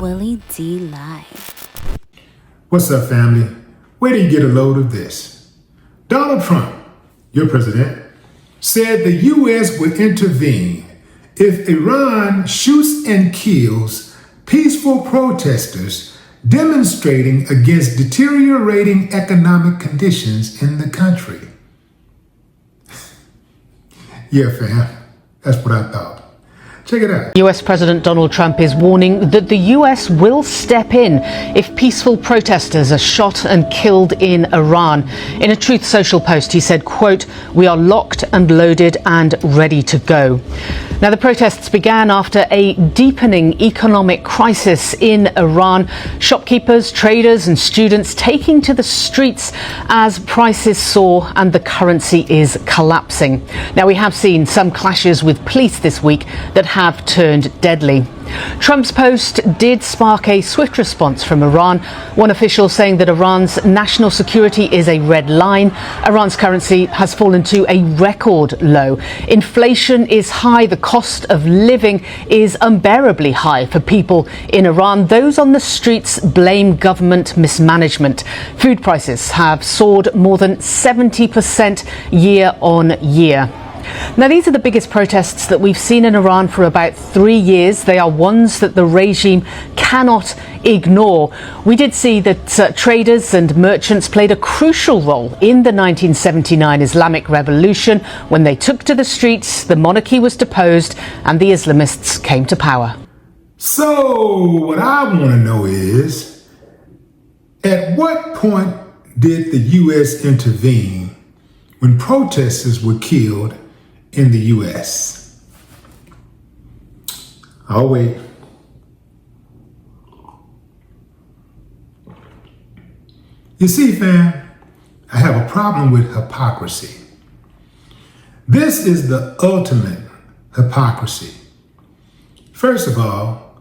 Willie D Live. What's up, family? Where do you get a load of this? Donald Trump, your president, said the U.S. would intervene if Iran shoots and kills peaceful protesters demonstrating against deteriorating economic conditions in the country. Yeah, fam, that's what I thought. Check it out. US President Donald Trump is warning that the US will step in if peaceful protesters are shot and killed in Iran. In a Truth Social post, he said, quote, "We are locked and loaded and ready to go." Now, the protests began after a deepening economic crisis in Iran. Shopkeepers, traders and students taking to the streets as prices soar and the currency is collapsing. Now, we have seen some clashes with police this week that have turned deadly. Trump's post did spark a swift response from Iran, one official saying that Iran's national security is a red line. Iran's currency has fallen to a record low. Inflation is high. The cost of living is unbearably high for people in Iran. Those on the streets blame government mismanagement. Food prices have soared more than 70% year on year. Now, these are the biggest protests that we've seen in Iran for about 3 years. They are ones that the regime cannot ignore. We did see that traders and merchants played a crucial role in the 1979 Islamic Revolution. When they took to the streets, the monarchy was deposed and the Islamists came to power. So, what I want to know is, at what point did the U.S. intervene when protesters were killed in the U.S.? I'll wait. You see, fam, I have a problem with hypocrisy. This is the ultimate hypocrisy. First of all,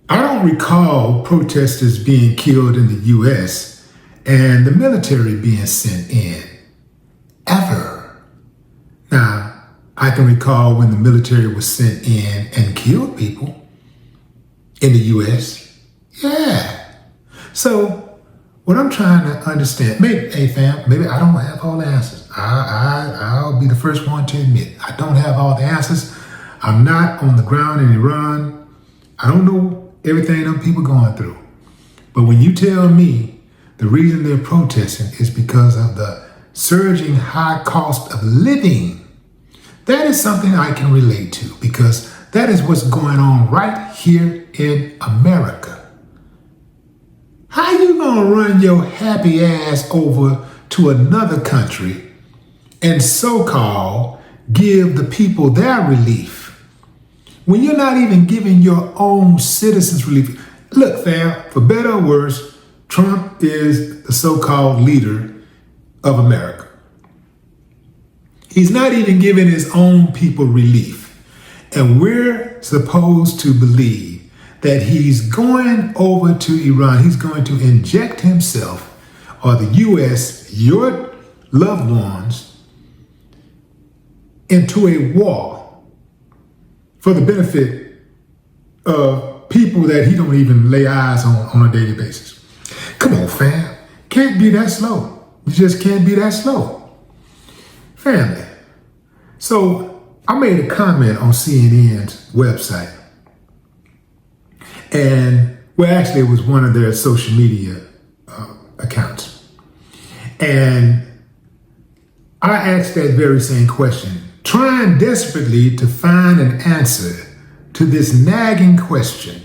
I don't recall protesters being killed in the U.S. and the military being sent in, ever. Now, I can recall when the military was sent in and killed people in the U.S. Yeah. So what I'm trying to understand, maybe, hey fam, maybe I don't have all the answers. I'll be the first one to admit I don't have all the answers. I'm not on the ground in Iran. I don't know everything them people going through. But when you tell me the reason they're protesting is because of the surging high cost of living, that is something I can relate to, because that is what's going on right here in America. How you gonna run your happy ass over to another country and so-called give the people their relief when you're not even giving your own citizens relief? Look, fam, for better or worse, Trump is the so-called leader of America. He's not even giving his own people relief. And we're supposed to believe that he's going over to Iran. He's going to inject himself, or the U.S., your loved ones, into a war for the benefit of people that he don't even lay eyes on a daily basis. Come on, fam. Can't be that slow. You just can't be that slow. Family. So I made a comment on CNN's website, and well, actually it was one of their social media accounts. And I asked that very same question, trying desperately to find an answer to this nagging question.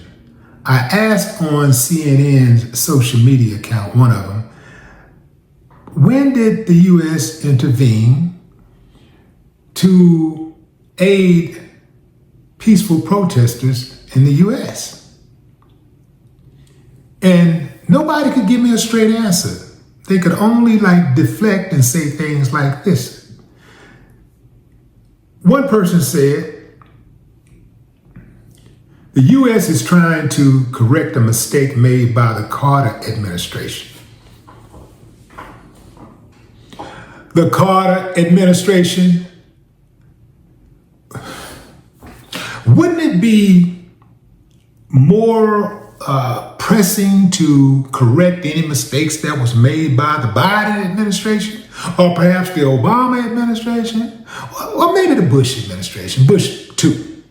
I asked on CNN's social media account, one of them, when did the U.S. intervene to aid peaceful protesters in the U.S.? And nobody could give me a straight answer. They could only deflect and say things like this. One person said, the U.S. is trying to correct a mistake made by the Carter administration. The Carter administration? Wouldn't it be more pressing to correct any mistakes that was made by the Biden administration, or perhaps the Obama administration, or maybe the Bush administration, Bush 2,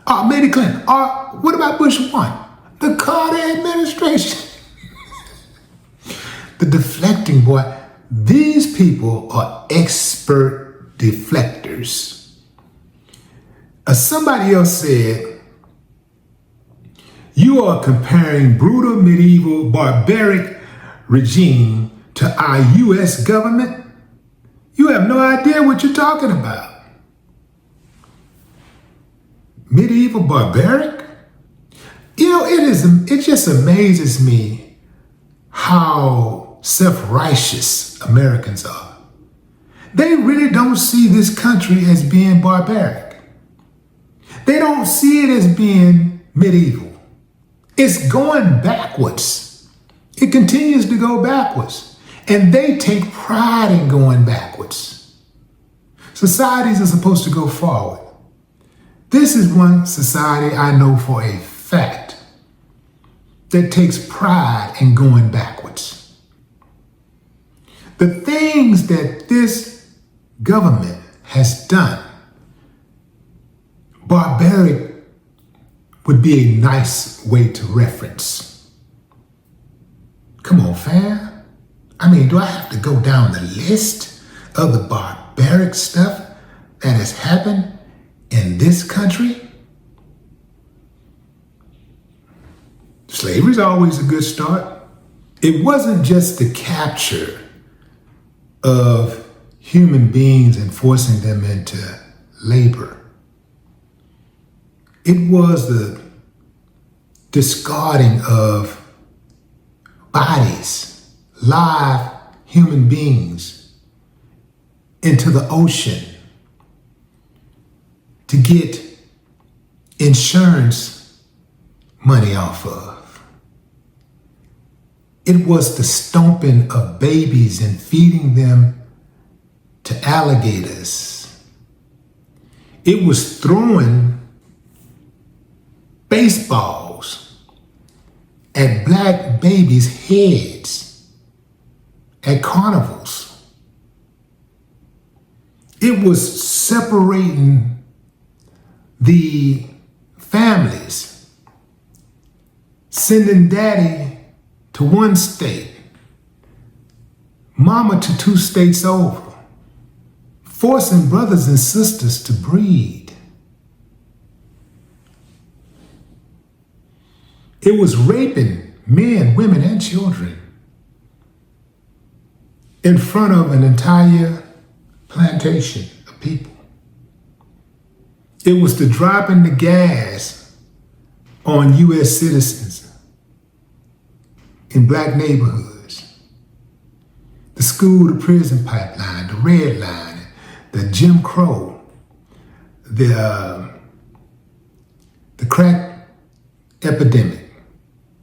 or maybe Clinton, or what about Bush 1, the Carter administration? The deflecting, boy, these people are expert deflectors. Somebody else said, you are comparing brutal, medieval, barbaric regime to our U.S. government? You have no idea what you're talking about. Medieval, barbaric? You know, it just amazes me how self-righteous Americans are. They really don't see this country as being barbaric. They don't see it as being medieval. It's going backwards. It continues to go backwards. And they take pride in going backwards. Societies are supposed to go forward. This is one society I know for a fact that takes pride in going backwards. The things that this government has done, barbaric would be a nice way to reference. Come on, fam. I mean, do I have to go down the list of the barbaric stuff that has happened in this country? Slavery is always a good start. It wasn't just the capture of human beings and forcing them into labor. It was the discarding of bodies, live human beings, into the ocean to get insurance money off of. It was the stomping of babies and feeding them to alligators. It was throwing baseballs at black babies' heads at carnivals. It was separating the families, sending daddy to one state, mama to 2 states over, forcing brothers and sisters to breed. It was raping men, women, and children in front of an entire plantation of people. It was the dropping the gas on U.S. citizens in black neighborhoods. The school to prison pipeline, the red line, the Jim Crow, the crack epidemic.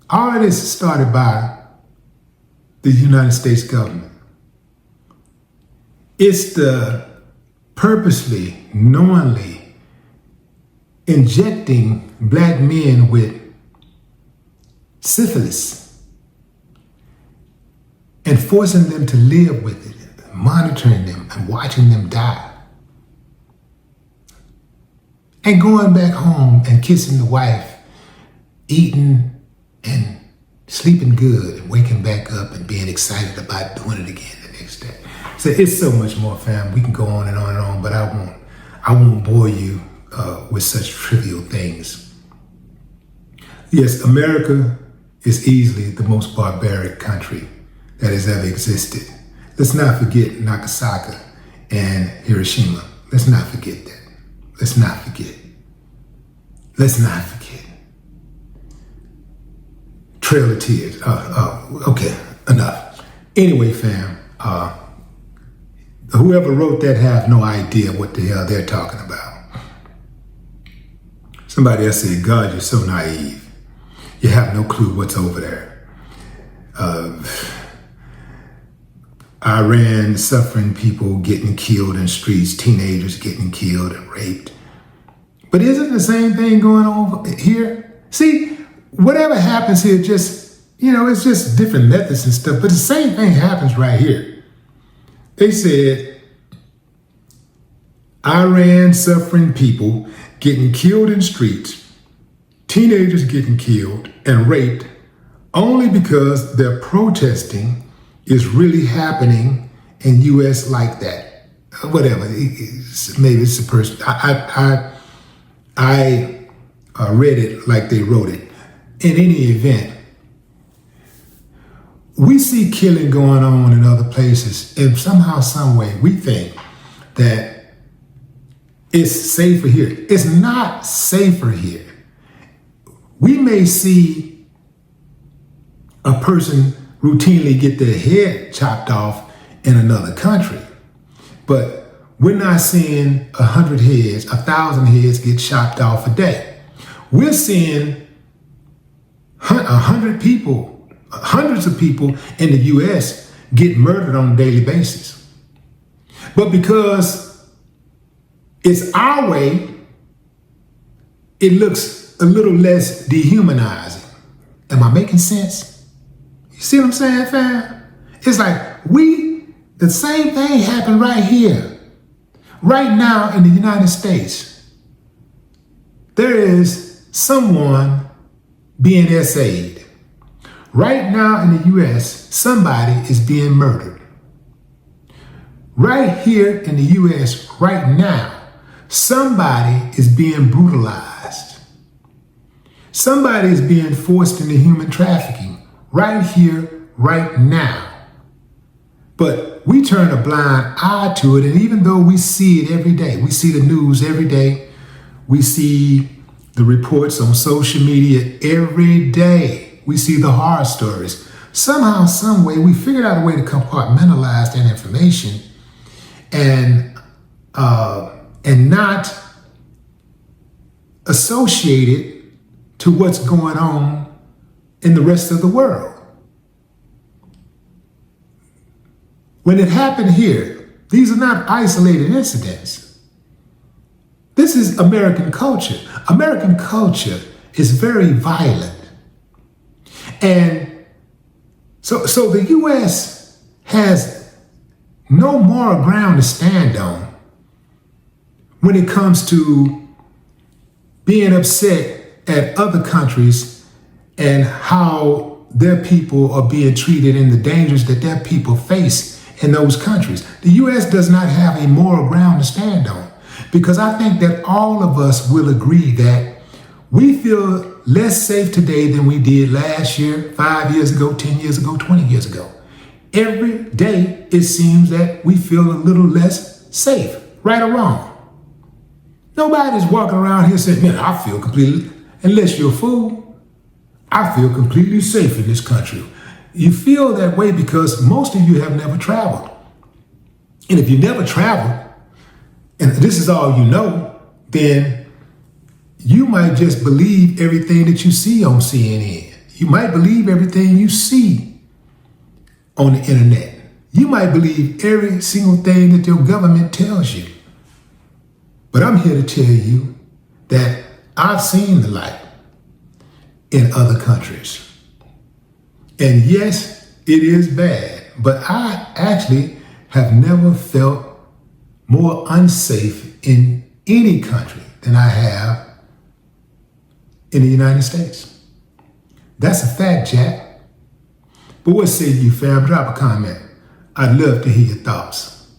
All of this is started by the United States government. It's the purposely, knowingly injecting black men with syphilis and forcing them to live with it, monitoring them and watching them die. And going back home and kissing the wife, eating and sleeping good and waking back up and being excited about doing it again the next day. So it's so much more, fam. We can go on and on and on, but I won't bore you with such trivial things. Yes, America is easily the most barbaric country that has ever existed. Let's not forget Nagasaki and Hiroshima. Let's not forget that. Let's not forget. Let's not forget. Trail of Tears. Okay, enough. Anyway, fam, whoever wrote that have no idea what the hell they're talking about. Somebody else said, God, you're so naive. You have no clue what's over there. Iran suffering, people getting killed in streets, teenagers getting killed and raped. But isn't the same thing going on here? See, whatever happens here, just, it's just different methods and stuff. But the same thing happens right here. They said, Iran suffering people getting killed in streets, teenagers getting killed and raped only because their protesting is really happening in U.S. like that. Whatever, maybe it's a person. I read it like they wrote it. In any event, we see killing going on in other places, and somehow, some way, we think that it's safer here. It's not safer here. We may see a person routinely get their head chopped off in another country, but we're not seeing 100 heads, 1,000 heads get chopped off a day. We're seeing 100 people, hundreds of people in the U.S. get murdered on a daily basis. But because it's our way, it looks a little less dehumanizing. Am I making sense? You see what I'm saying, fam? It's like the same thing happened right here. Right now in the United States, there is someone being essayed. Right now in the U.S., somebody is being murdered. Right here in the U.S., right now, somebody is being brutalized. Somebody is being forced into human trafficking right here, right now. But we turn a blind eye to it, and even though we see it every day, we see the news every day, we see the reports on social media every day, we see the horror stories. Somehow, some way, we figured out a way to compartmentalize that information and not associate it to what's going on in the rest of the world. When it happened here, these are not isolated incidents. This is American culture. American culture is very violent. And so the U.S. has no moral ground to stand on when it comes to being upset at other countries and how their people are being treated and the dangers that their people face in those countries. The U.S. does not have a moral ground to stand on, because I think that all of us will agree that we feel less safe today than we did last year, 5 years ago, 10 years ago, 20 years ago. Every day, it seems that we feel a little less safe, right or wrong. Nobody's walking around here saying, man, I feel completely, unless you're a fool, I feel completely safe in this country. You feel that way because most of you have never traveled. And if you never traveled, and this is all you know, then you might just believe everything that you see on CNN. You might believe everything you see on the internet. You might believe every single thing that your government tells you. But I'm here to tell you that I've seen the light in other countries. And yes, it is bad, but I actually have never felt more unsafe in any country than I have in the United States. That's a fact, Jack. But what say you, fam? Drop a comment. I'd love to hear your thoughts.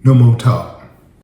No more talk.